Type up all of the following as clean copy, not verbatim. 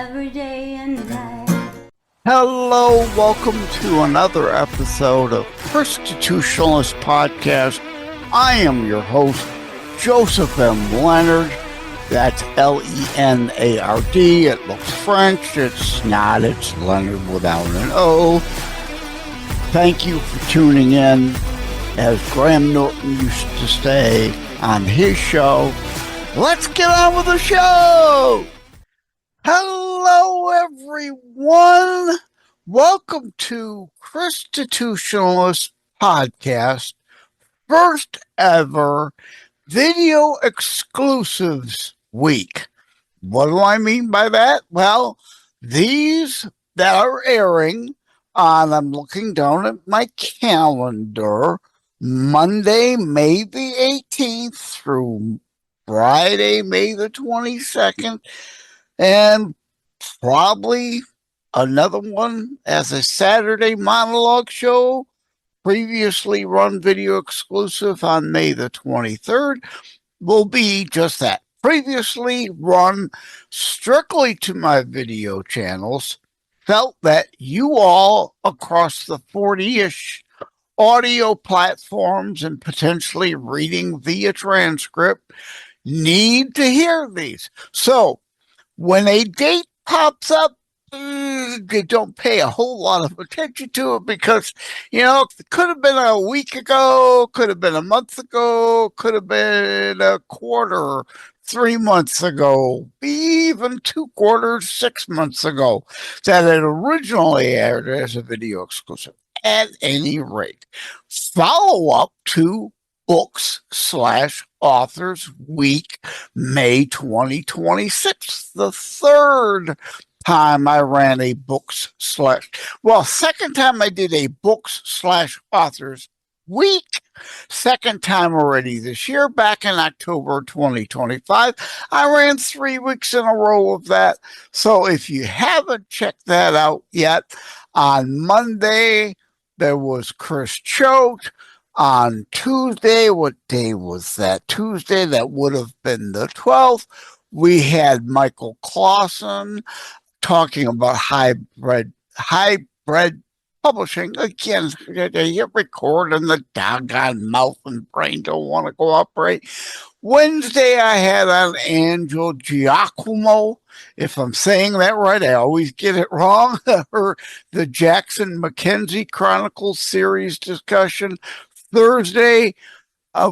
every day and night. Hello, welcome to another episode of Constitutionalist Podcast. I am your host, Joseph M. Leonard. That's Leonard. It looks French. It's not. It's Leonard without an O. Thank you for tuning in. As Graham Norton used to say on his show, let's get on with the show. Hello, everyone. Welcome to Constitutionalist Podcast, first ever video exclusives week. What do I mean by that? Well, these that are airing on, I'm looking down at my calendar, Monday, May the 18th through Friday, May the 22nd, and probably another one as a Saturday monologue show, previously run video exclusive on May the 23rd, will be just that. Previously run strictly to my video channels, felt that you all across the 40-ish audio platforms and potentially reading via transcript need to hear these. So when a date pops up, you don't pay a whole lot of attention to it because, it could have been a week ago, could have been a month ago, could have been a quarter, 3 months ago, even 2 quarters, 6 months ago, that it originally aired as a video exclusive. At any rate, follow up to Books/Authors Week, May 2026, the third time I ran a second time I did a Books/Authors Week, second time already this year, back in October 2025. I ran 3 weeks in a row of that. So if you haven't checked that out yet, on Monday, there was Chris Choate. On Tuesday, what day was that? Tuesday, that would have been the 12th. We had Michael Clausen talking about hybrid publishing. Again, you record and the doggone mouth and brain don't want to cooperate. Wednesday, I had on Angel Giacomo. If I'm saying that right, I always get it wrong. The Jackson Mackenzie Chronicles series discussion. Thursday,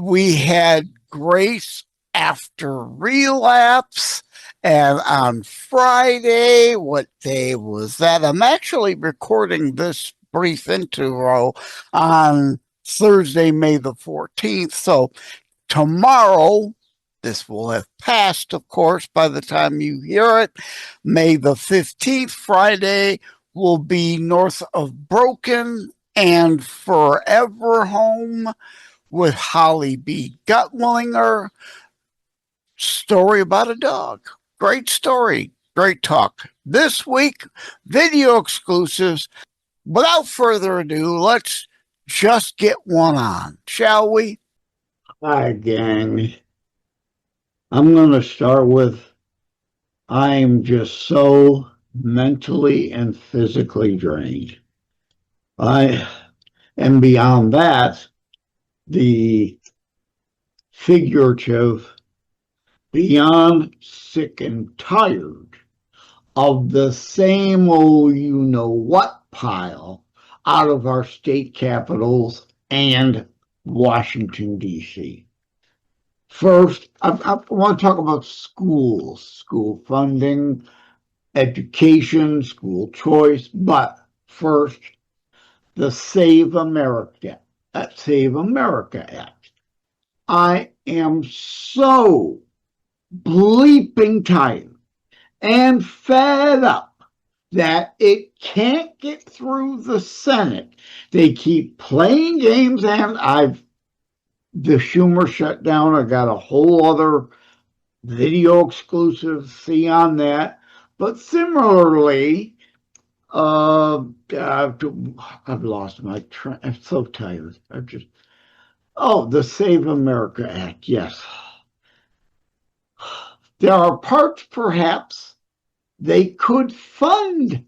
we had Grace After Relapse. And on Friday, what day was that? I'm actually recording this brief intro on Thursday, May the 14th. So tomorrow, this will have passed, of course, by the time you hear it. May the 15th, Friday, will be North of Broken and Forever Home with Holly B. Gutwillinger. Story about a dog. Great story. Great talk. This week, video exclusives. Without further ado, let's just get one on, shall we? Hi, gang. I'm going to start with, I'm just so mentally and physically drained. And beyond that, the figurative, beyond sick and tired of the same old you-know-what pile out of our state capitals and Washington, D.C. First, I want to talk about schools, school funding, education, school choice, but first, the Save America Act. I am so bleeping tired and fed up that it can't get through the Senate. They keep playing games, and the Schumer shutdown. I got a whole other video exclusive see on that. But similarly, I've lost my train. I'm so tired. The Save America Act. Yes. There are parts, perhaps, They could fund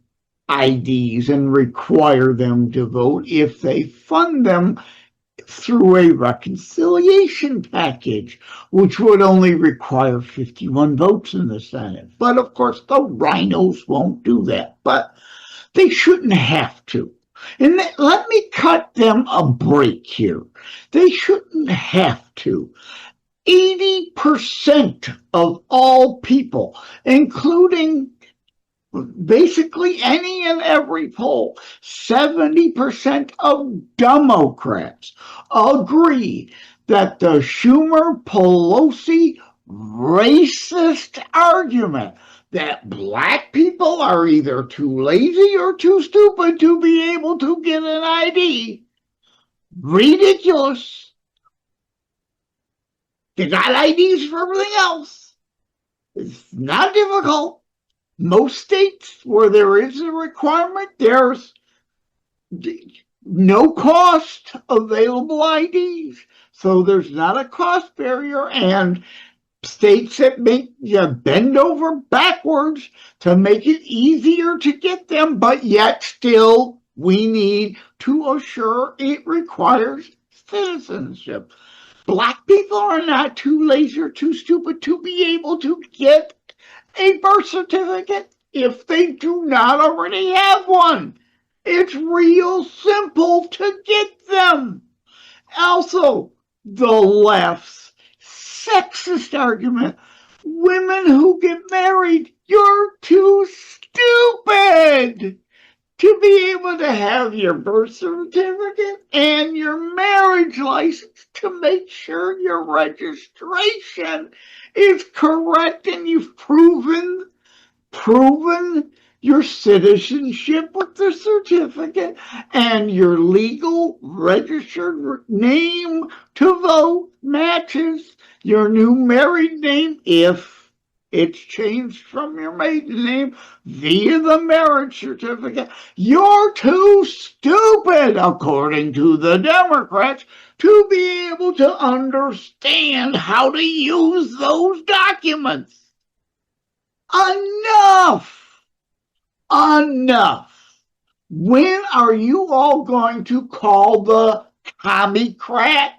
IDs and require them to vote if they fund them through a reconciliation package, which would only require 51 votes in the Senate. But of course, the rhinos won't do that. But they shouldn't have to. And let me cut them a break here. They shouldn't have to. 80% of all people, including basically any and every poll, 70% of Democrats agree that the Schumer-Pelosi racist argument that black people are either too lazy or too stupid to be able to get an ID, ridiculous. They got IDs for everything else. It's not difficult. Most states where there is a requirement, there's no cost available IDs. So there's not a cost barrier, and states that make you bend over backwards to make it easier to get them, but yet still we need to assure it requires citizenship. Black people are not too lazy or too stupid to be able to get a birth certificate if they do not already have one. It's real simple to get them. Also, the left's sexist argument, women who get married, you're too stupid to be able to have your birth certificate and your marriage license to make sure your registration is correct and you've proven your citizenship with the certificate and your legal registered name to vote matches your new married name if it's changed from your maiden name via the marriage certificate. You're too stupid, according to the Democrats, to be able to understand how to use those documents. Enough! Enough! When are you all going to call the commie-fascist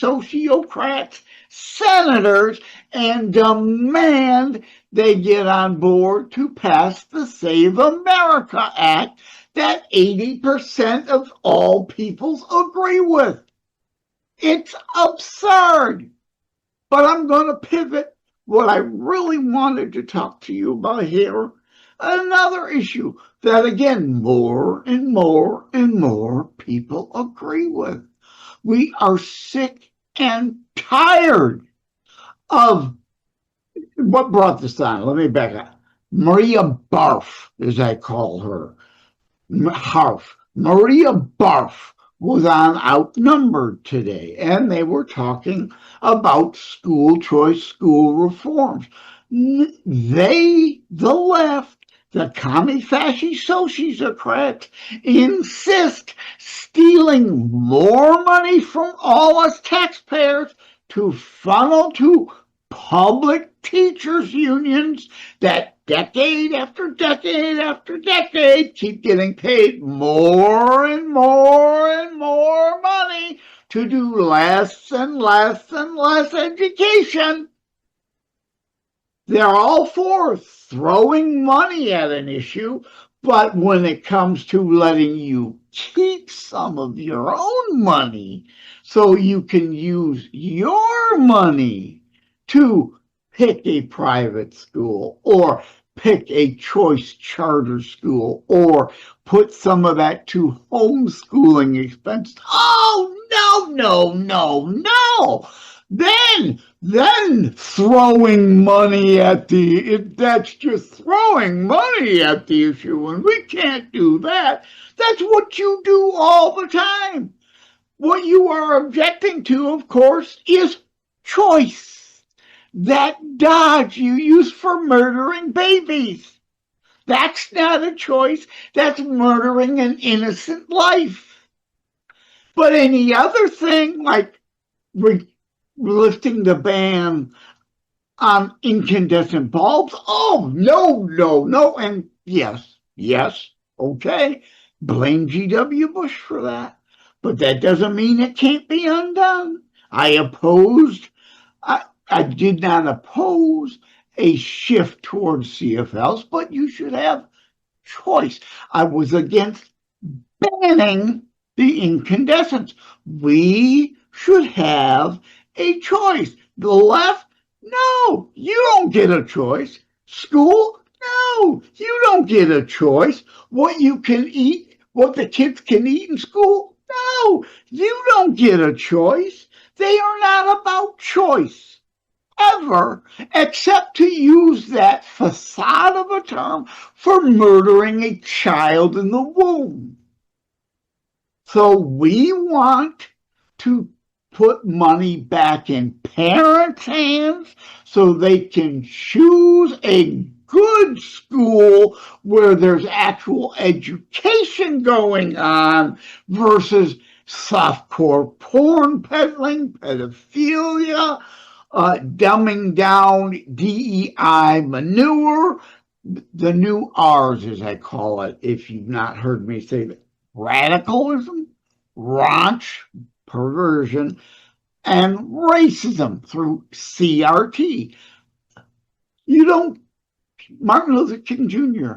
sociocrats senators and demand they get on board to pass the Save America Act that 80% of all peoples agree with? It's absurd. But I'm going to pivot. What I really wanted to talk to you about here, another issue that, again, more and more and more people agree with. We are sick and tired of what brought this on. Let me back up. Maria Barf, as I call her, Maria Barf was on Outnumbered today, and they were talking about school choice, school reforms. They, the left, the commie-fascist sociocrats, insist stealing more money from all us taxpayers to funnel to public teachers' unions that decade after decade after decade keep getting paid more and more and more money to do less and less and less education. They're all for throwing money at an issue, but when it comes to letting you keep some of your own money so you can use your money to pick a private school or pick a choice charter school or put some of that to homeschooling expense. Oh, no. Then throwing money at that's just throwing money at the issue, and we can't do that. That's what you do all the time. What you are objecting to, of course, is choice. That dodge you use for murdering babies. That's not a choice. That's murdering an innocent life. But any other thing, like lifting the ban on incandescent bulbs. Oh, no. And yes, okay. Blame G.W. Bush for that. But that doesn't mean it can't be undone. I did not oppose a shift towards CFLs, but you should have choice. I was against banning the incandescents. We should have a choice. The left, no, you don't get a choice. School, no, you don't get a choice. What you can eat, what the kids can eat in school, no, you don't get a choice. They are not about choice ever, except to use that facade of a term for murdering a child in the womb. So we want to put money back in parents' hands so they can choose a good school where there's actual education going on versus softcore porn peddling, pedophilia, dumbing down DEI manure, the new R's, as I call it, if you've not heard me say that. Radicalism, raunch, perversion, and racism through CRT. Martin Luther King Jr.,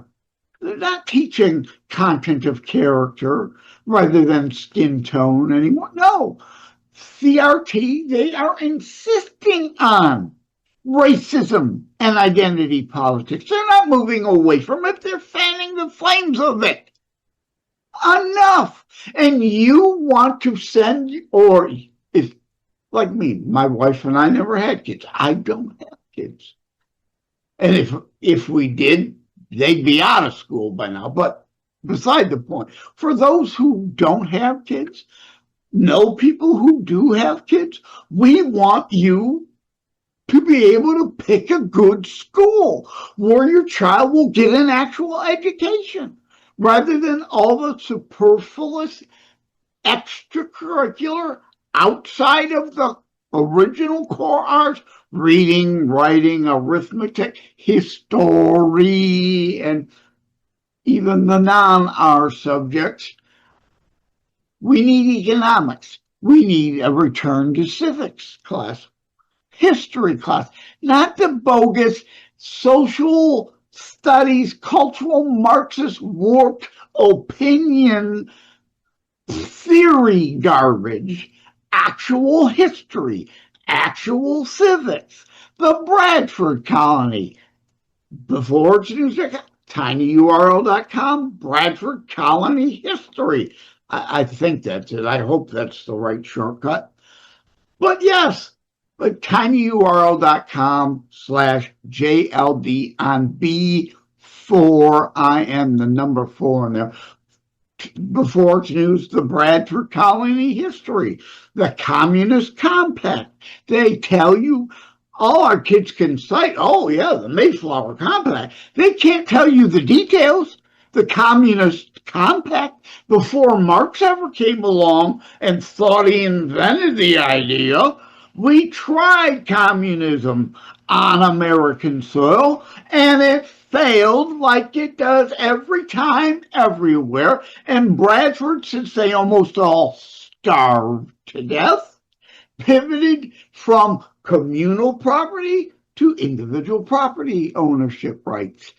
they're not teaching content of character rather than skin tone anymore. No, CRT, they are insisting on racism and identity politics. They're not moving away from it. They're fanning the flames of it. Enough. And you want to send, or if, like me, my wife and I never had kids. I don't have kids. And if we did, they'd be out of school by now. But beside the point, for those who don't have kids, know people who do have kids, we want you to be able to pick a good school where your child will get an actual education rather than all the superfluous extracurricular outside of the original core arts, reading, writing, arithmetic, history, and even the non-R subjects. We need economics. We need a return to civics class, history class, not the bogus social studies, cultural Marxist warped opinion theory garbage, actual history, actual civics. The Bradford Colony, before it's news, tinyurl.com, Bradford Colony History. I think that's it. I hope that's the right shortcut. But yes, but tinyurl.com/JLD on B4. I am the number 4 in there. Before it's news, the Bradford Colony History, the Communist Compact. They tell you all our kids can cite, oh yeah, the Mayflower Compact. They can't tell you the details. The Communist Compact, before Marx ever came along and thought he invented the idea, we tried communism on American soil, and it failed like it does every time, everywhere. And Bradford, since they almost all starved to death, pivoted from communal property to individual property ownership rights,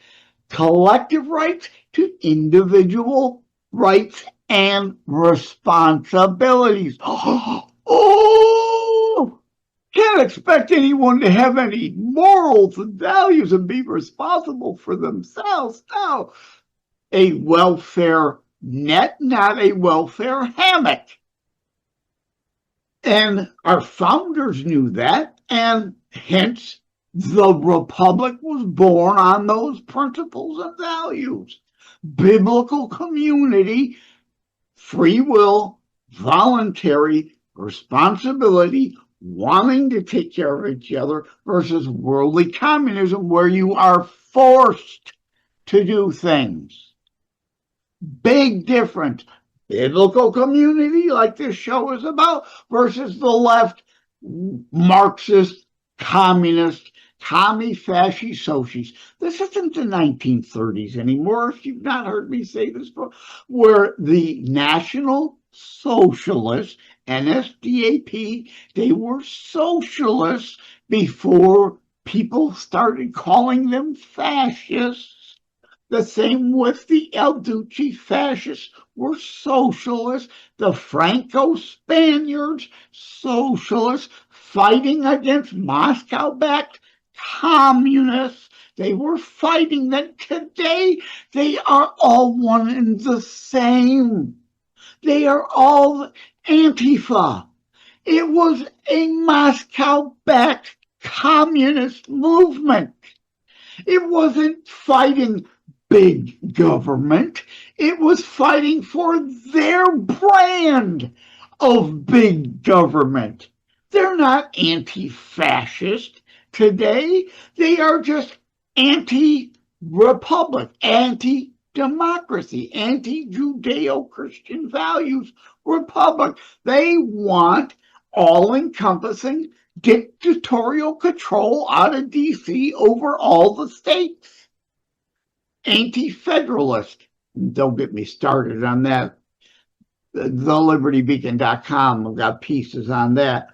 collective rights to individual rights and responsibilities. Oh, can't expect anyone to have any morals and values and be responsible for themselves. No, a welfare net, not a welfare hammock. And our founders knew that, and hence the Republic was born on those principles and values. Biblical community, free will, voluntary responsibility, wanting to take care of each other versus worldly communism where you are forced to do things. Big difference. Biblical community, like this show is about, versus the left, Marxist, communist, Commie, fasci, socies. This isn't the 1930s anymore, if you've not heard me say this before, where the National Socialists, NSDAP, they were socialists before people started calling them fascists. The same with the El Duce fascists were socialists. The Franco Spaniards, socialists, fighting against Moscow-backed communists. They were fighting them. Today, they are all one and the same. They are all Antifa. It was a Moscow-backed communist movement. It wasn't fighting big government. It was fighting for their brand of big government. They're not anti-fascist today. They are just anti-republic, anti-democracy, anti-Judeo-Christian values republic. They want all-encompassing dictatorial control out of D.C. over all the states. Anti-federalist. Don't get me started on that. TheLibertyBeacon.com, I've got pieces on that.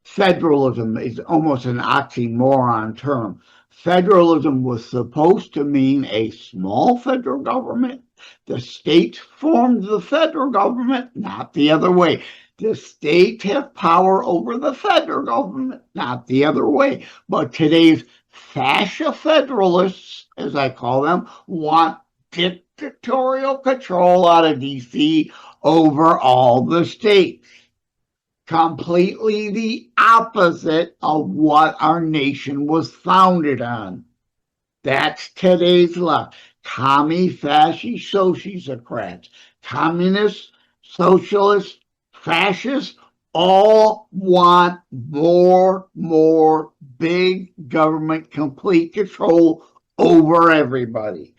Federalism is almost an oxymoron term. Federalism was supposed to mean a small federal government. The states formed the federal government, not the other way. The states have power over the federal government, not the other way. But today's fascia federalists, as I call them, want dictatorial control out of D.C. over all the states. Completely the opposite of what our nation was founded on. That's today's left. Commie, fasci, sociocrats, communists, socialists, fascists, all want more big government, complete control over everybody.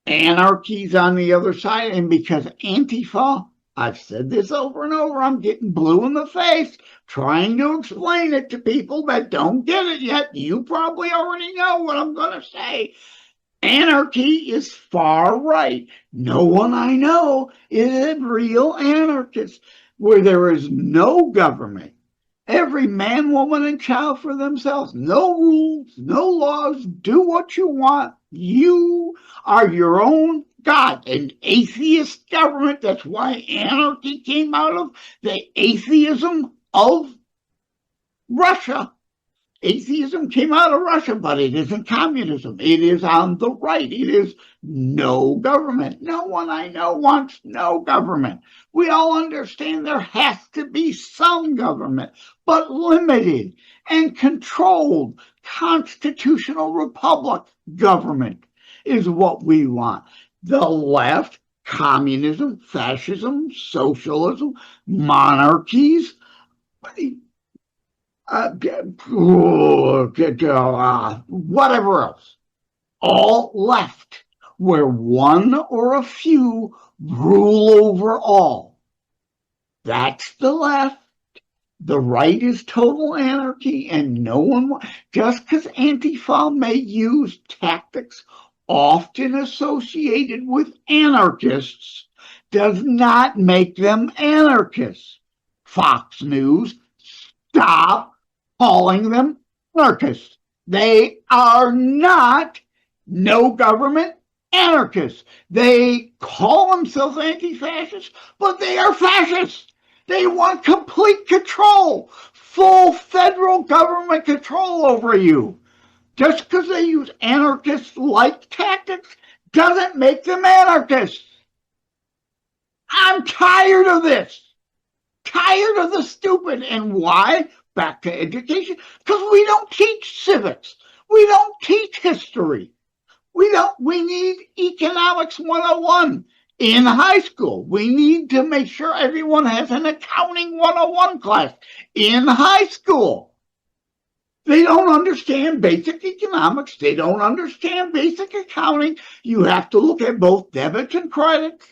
Anarchy's on the other side, and because Antifa, I've said this over and over, I'm getting blue in the face trying to explain it to people that don't get it yet. You probably already know what I'm going to say. Anarchy is far right. No one I know is a real anarchist. Where there is no government, every man, woman, and child for themselves, no rules, no laws, do what you want. You are your own God, an atheist government. That's why anarchy came out of the atheism of Russia. Atheism came out of Russia, but it isn't communism. It is on the right. It is no government. No one I know wants no government. We all understand there has to be some government, but limited and controlled. Constitutional republic government is what we want. The left, communism, fascism, socialism, monarchies, whatever else, all left, where one or a few rule over all. That's the left. The right is total anarchy, and no one, just because Antifa may use tactics often associated with anarchists, does not make them anarchists. Fox News, stop calling them anarchists. They are not no government anarchists. They call themselves anti-fascists, but they are fascists. They want complete control, full federal government control over you. Just because they use anarchist-like tactics doesn't make them anarchists. I'm tired of this. Tired of the stupid. And why? Back to education. Because we don't teach civics. We don't teach history. We need economics 101 in high school. We need to make sure everyone has an accounting 101 class in high school. They don't understand basic economics. They don't understand basic accounting. You have to look at both debits and credits,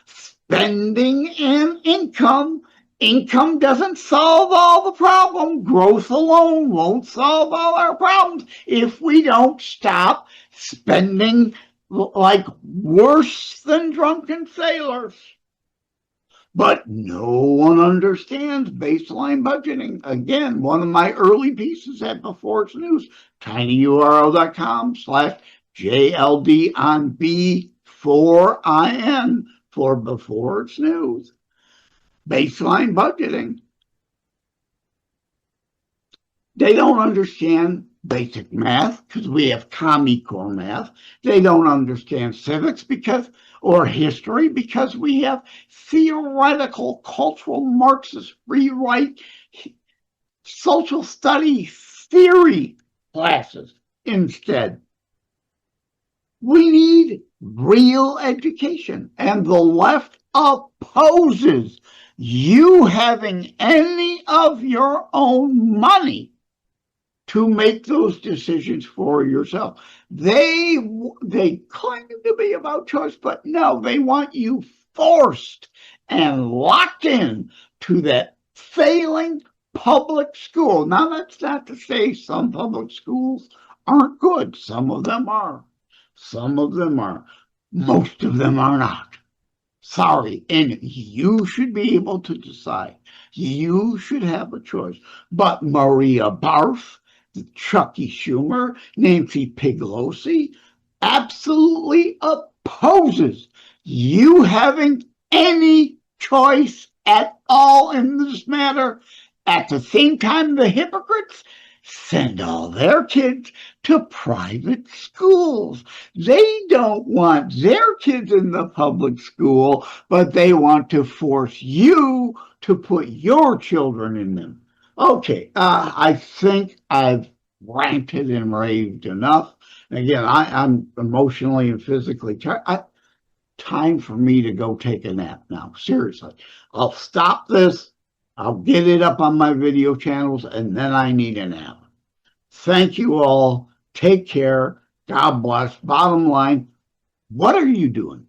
spending and income, Income doesn't solve all the problem. Growth alone won't solve all our problems if we don't stop spending like worse than drunken sailors. But no one understands baseline budgeting. Again, one of my early pieces at Before It's News, tinyurl.com/JLD on B4IN for Before It's News. Baseline budgeting. They don't understand basic math because we have Common Core math. They don't understand civics or history because we have theoretical cultural Marxist rewrite social studies theory classes instead. We need real education, and the left opposes you having any of your own money to make those decisions for yourself. They claim to be about choice, but no, they want you forced and locked in to that failing public school. Now, that's not to say some public schools aren't good. Some of them are. Some of them are. Most of them are not. Sorry, and you should be able to decide. You should have a choice. But Maria Barth, Chucky Schumer, Nancy Pelosi absolutely opposes you having any choice at all in this matter. At the same time, the hypocrites send all their kids to private schools. They don't want their kids in the public school, but they want to force you to put your children in them. Okay, I think I've ranted and raved enough. Again, I'm emotionally and physically tired. Time for me to go take a nap now. Seriously, I'll stop this. I'll get it up on my video channels, and then I need a nap. Thank you all. Take care. God bless. Bottom line, what are you doing?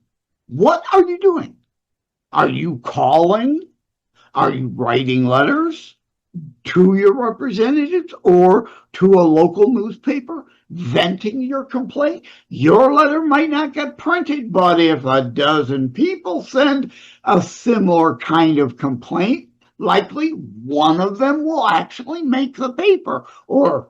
What are you doing? Are you calling? Are you writing letters to your representatives or to a local newspaper venting your complaint? Your letter might not get printed, but if a dozen people send a similar kind of complaint, likely one of them will actually make the paper or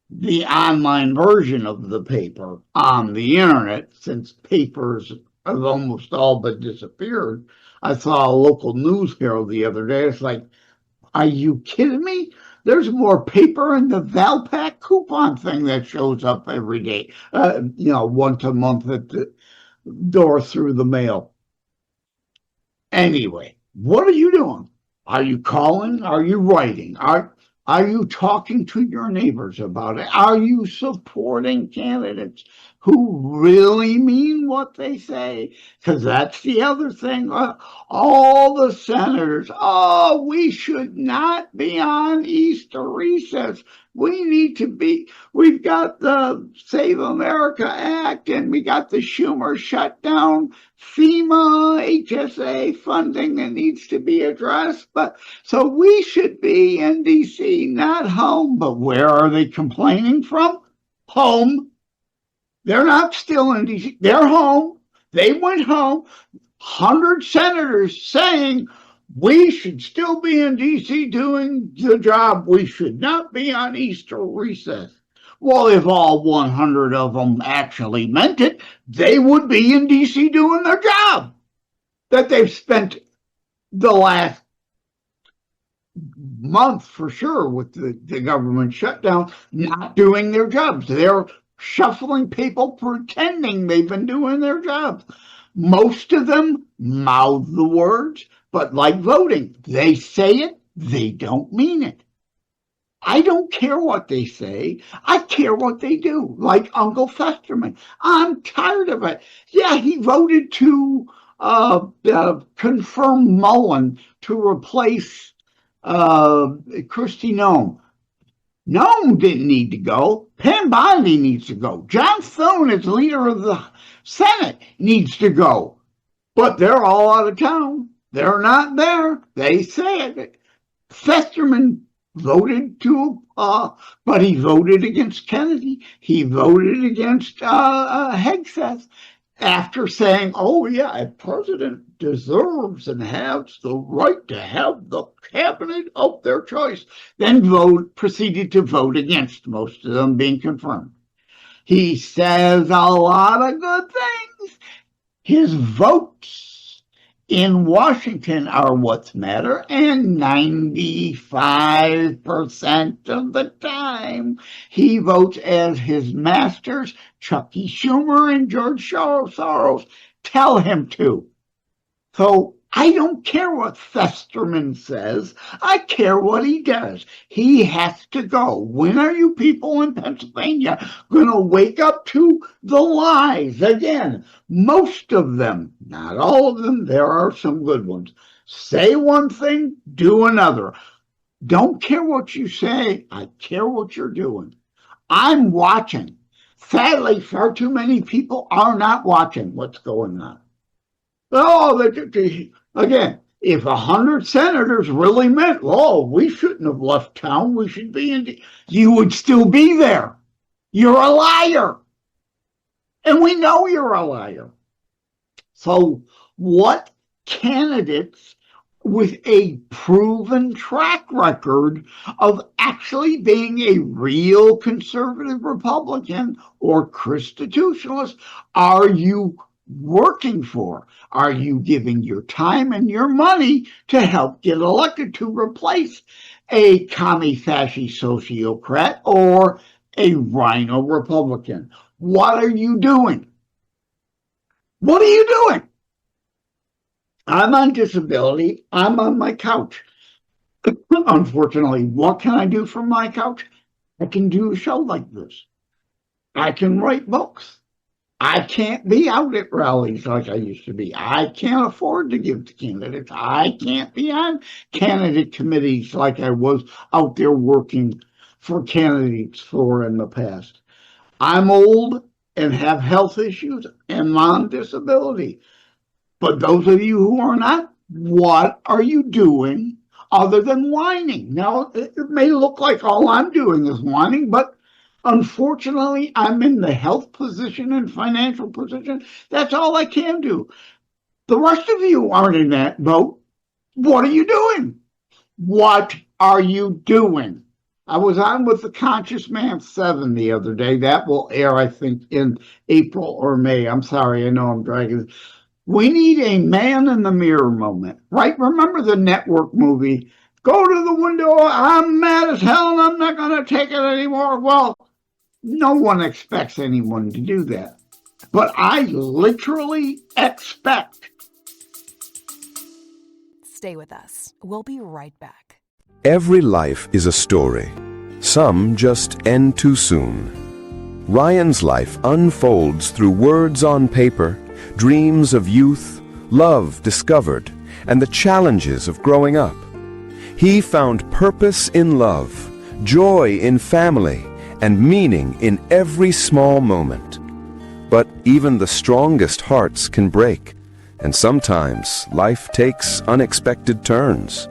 the online version of the paper on the internet, since papers have almost all but disappeared. I saw a local news hero the other day. It's like, are you kidding me? There's more paper in the Valpak coupon thing that shows up every day, once a month at the door through the mail. Anyway, what are you doing? Are you calling? Are you writing? Are you talking to your neighbors about it? Are you supporting candidates who really mean what they say? Because that's the other thing. All the senators, we should not be on Easter recess. We've got the Save America Act, and we got the Schumer shutdown, FEMA, HSA funding that needs to be addressed. So we should be in D.C., not home. But where are they complaining from? Home. They're not still in D.C. They're home. They went home. 100 senators saying, we should still be in D.C. doing the job. We should not be on Easter recess. Well, if all 100 of them actually meant it, they would be in D.C. doing their job that they've spent the last month for sure with the government shutdown not doing their jobs. They're shuffling people pretending they've been doing their jobs. Most of them mouth the words, but like voting, they say it, they don't mean it. I don't care what they say. I care what they do, like Uncle Festerman. I'm tired of it. Yeah, he voted to confirm Mullen to replace Kristi Noem. Noem didn't need to go. Pam Bondi needs to go. John Thune, as leader of the Senate, needs to go. But they're all out of town. They're not there. They say it. Festerman voted but he voted against Kennedy. He voted against Hegseth after saying, oh, yeah, a president deserves and has the right to have the cabinet of their choice. Then proceeded to vote against most of them being confirmed. He says a lot of good things. His votes in Washington are what's matter, and 95% of the time he votes as his masters, Chucky Schumer and George Soros, tell him to. So I don't care what Festerman says. I care what he does. He has to go. When are you people in Pennsylvania going to wake up to the lies? Again, most of them, not all of them, there are some good ones. Say one thing, do another. Don't care what you say. I care what you're doing. I'm watching. Sadly, far too many people are not watching what's going on. Oh, again, if 100 senators really meant, oh, we shouldn't have left town, we should be in, you would still be there. You're a liar. And we know you're a liar. So what candidates with a proven track record of actually being a real conservative Republican or constitutionalist are you working for? Are you giving your time and your money to help get elected to replace a commie-fascist sociocrat or a rhino Republican? What are you doing? What are you doing? I'm on disability. I'm on my couch. Unfortunately, what can I do from my couch? I can do a show like this. I can write books. I can't be out at rallies like I used to be. I can't afford to give to candidates. I can't be on candidate committees like I was out there working for candidates for in the past. I'm old and have health issues and on disability. But those of you who are not, what are you doing other than whining? Now, it may look like all I'm doing is whining, but unfortunately, I'm in the health position and financial position. That's all I can do. The rest of you aren't in that boat. What are you doing? What are you doing? I was on with the Conscious Man 7 the other day. That will air, I think, in April or May. I'm sorry, I know I'm dragging. We need a man in the mirror moment, right? Remember the network movie, go to the window, I'm mad as hell and I'm not going to take it anymore. Well, no one expects anyone to do that. But I literally expect. Stay with us. We'll be right back. Every life is a story. Some just end too soon. Ryan's life unfolds through words on paper, dreams of youth, love discovered, and the challenges of growing up. He found purpose in love, joy in family, and meaning in every small moment. But even the strongest hearts can break, and sometimes life takes unexpected turns.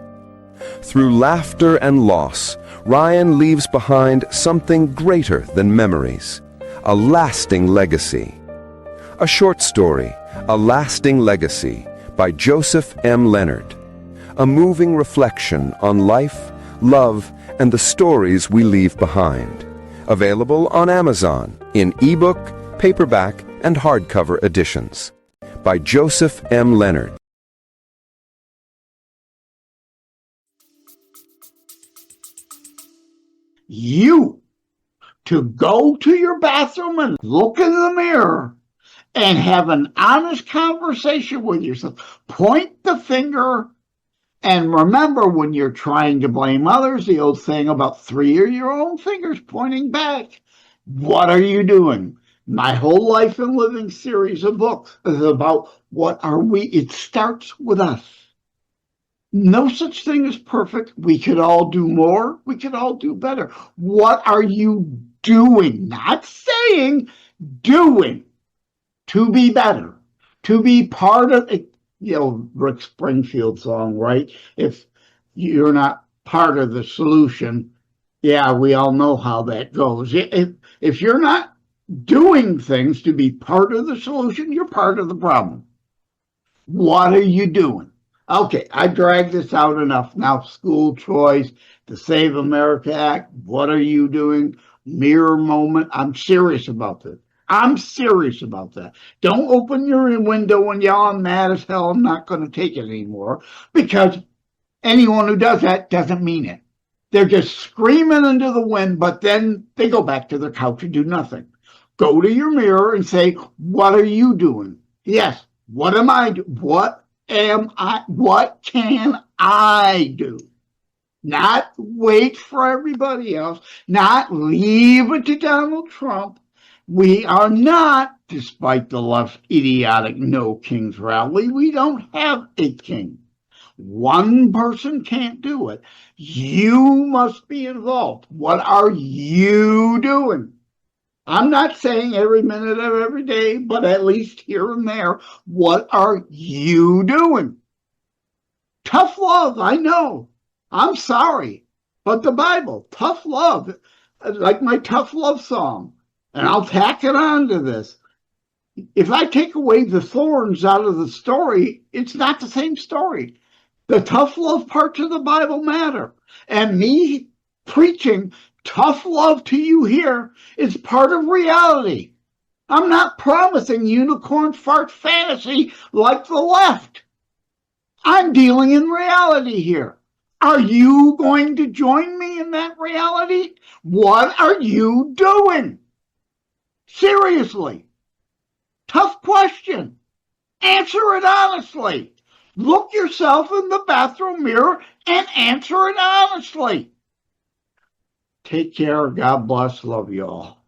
Through laughter and loss, Ryan leaves behind something greater than memories, a lasting legacy. A short story, A Lasting Legacy, by Joseph M. Leonard. A moving reflection on life, love, and the stories we leave behind. Available on Amazon in ebook, paperback, and hardcover editions. By Joseph M. Leonard. You to go to your bathroom and look in the mirror and have an honest conversation with yourself. Point the finger, and remember, when you're trying to blame others, the old saying about 3 of your own fingers pointing back. What are you doing? My whole life and living series of books is about what are we. It starts with us. No such thing as perfect. We could all do more. We could all do better. What are you doing? Not saying, doing. To be better, to be part of it. Rick Springfield song, right? If you're not part of the solution, yeah, we all know how that goes. If you're not doing things to be part of the solution, you're part of the problem. What are you doing? Okay, I dragged this out enough. Now, school choice, the Save America Act, what are you doing? Mirror moment. I'm serious about this. I'm serious about that. Don't open your window and yell, I'm mad as hell, I'm not going to take it anymore, because anyone who does that doesn't mean it. They're just screaming into the wind, but then they go back to their couch and do nothing. Go to your mirror and say, what are you doing? Yes, what am I doing? What can I do? Not wait for everybody else, not leave it to Donald Trump. We are not, despite the left's idiotic no kings rally, we don't have a king. One person can't do it. You must be involved. What are you doing? I'm not saying every minute of every day, but at least here and there, what are you doing? Tough love, I know. I'm sorry. But the Bible, tough love, like my tough love song, and I'll tack it on to this. If I take away the thorns out of the story, it's not the same story. The tough love parts of the Bible matter. And me preaching tough love to you here is part of reality. I'm not promising unicorn fart fantasy like the left. I'm dealing in reality here. Are you going to join me in that reality? What are you doing? Seriously. Tough question. Answer it honestly. Look yourself in the bathroom mirror and answer it honestly. Take care. God bless. Love you all.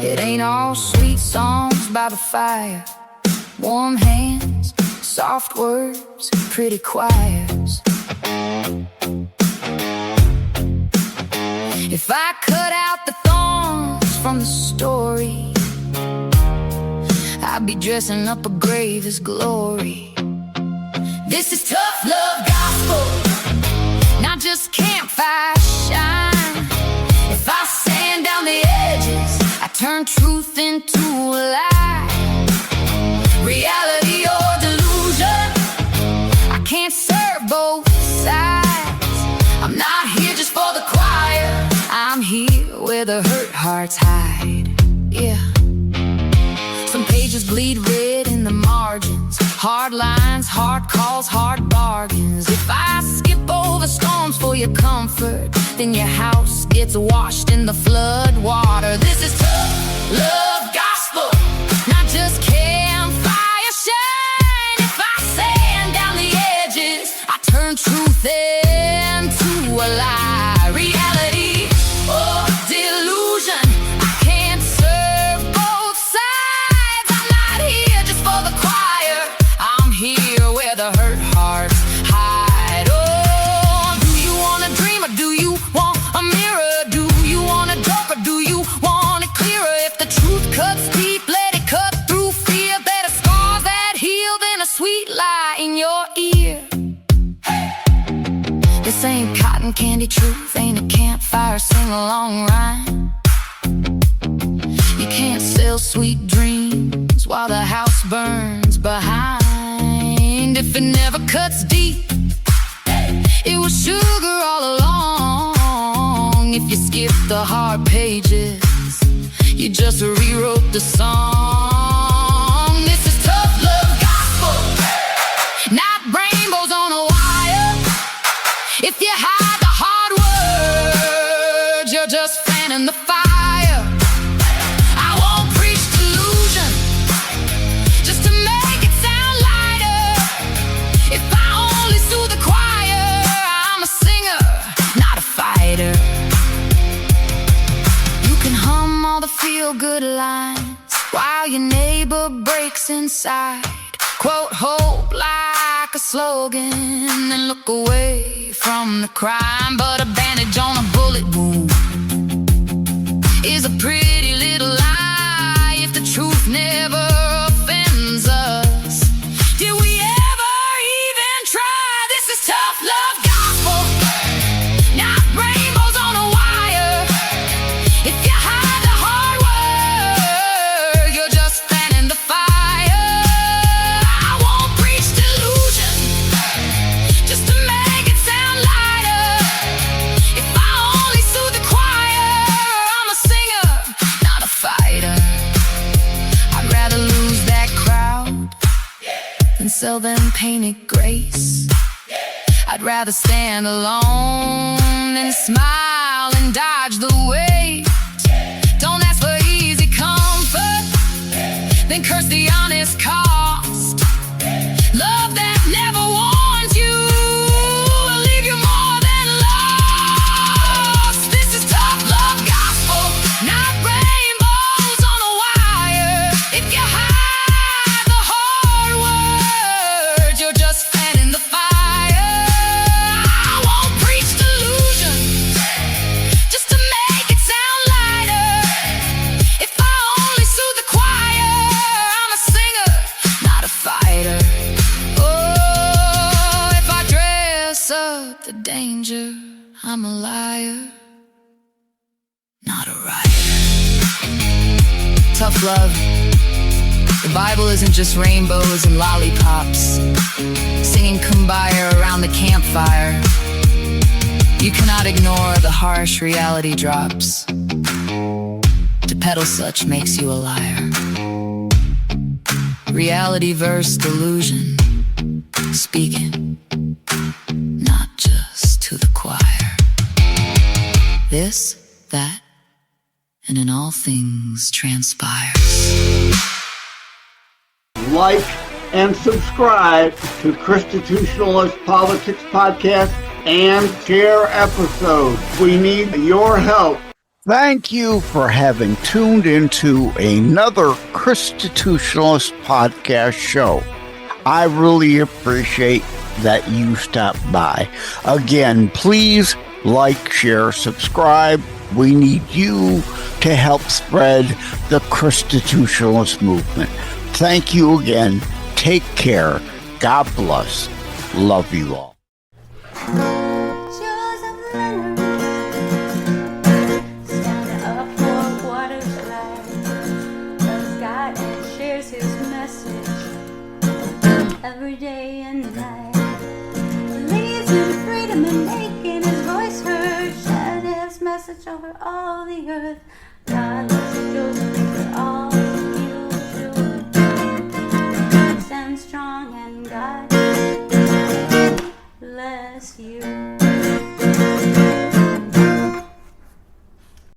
It ain't all sweet songs by the fire, warm hands, soft words, pretty choirs. If I cut out the thorns from the story, I'd be dressing up a grave as glory. This is tough love gospel, not just campfire shine. If I sand down the edges, I turn truth into a lie. Reality or delusion, I can't serve both sides. I'm not here just for the choir, I'm here where the hurt hearts hide. Yeah. Some pages bleed red in the margins, hard lines, hard calls, hard bargains. If I skip over storms for your comfort, then your house gets washed in the flood water. This is tough love gospel, not just campfire shine. If I sand down the edges, I turn truth into a lie. Reality or delusion, I can't serve both sides. I'm not here just for the choir, I'm here where the hurt hearts hide. Oh, do you want a dream or do you want a mirror? Do you want a joke or do you want it clearer? If the truth cuts deep, let it cut through fear. Better scars that heal than a sweet lie in your ear. This ain't cotton candy truth, ain't a campfire sing-along rhyme. You can't sell sweet dreams while the house burns behind. If it never cuts deep, it was sugar all along. If you skip the hard pages, you just rewrote the song. This is tough love gospel, not rainbows on a wire. If you hide the hard words, you're just fanning the fire. I won't preach delusion just to make it sound lighter. If I only soothe the choir, I'm a singer, not a fighter. You can hum all the feel-good lines while your neighbor breaks inside. Quote hope like a slogan and look away from the crime. But a bandage on a bullet wound is a pretty little lie if the truth never offends us. Did we ever even try? This is tough love gospel, not rainbows on a wire. If you hide the hard word, you're just fanning the fire. I won't preach delusion just to make it sound lighter. If I only soothe the choir, I'm a singer, not a fighter. I'd rather lose that crowd than sell them painted grace. I'd rather stand alone and smile and dodge the weight. Don't ask for easy comfort, then curse the honest cost. Love that never warns you will leave you more than lost. This is tough love gospel, not rainbows on a wire. If you hide the hard words, you're just fanning the fire. I won't preach delusion just to make it sound lighter. If I only soothe the choir, I'm a singer, not a fighter. Oh, if I dress up the danger, I'm a liar, not a writer. Tough love. The Bible isn't just rainbows and lollipops, singing kumbaya around the campfire. You cannot ignore the harsh reality drops. To peddle such makes you a liar. Reality versus delusion, speaking not just to the choir. This, that, and in all things transpires. Like and subscribe to Constitutionalist Politics Podcast and share episodes. We need your help. Thank you for having tuned into another Constitutionalist podcast show. I really appreciate that you stopped by. Again, please like, share, subscribe. We need you to help spread the Constitutionalist movement. Thank you again. Take care. God bless. Love you all. Joseph Leonard, stand up for what is right. Loves God and shares his message every day and night. Believes in freedom and making his voice heard. Shared his message over all the earth. God loves you, Joseph, for all you do. Stand strong and God bless you.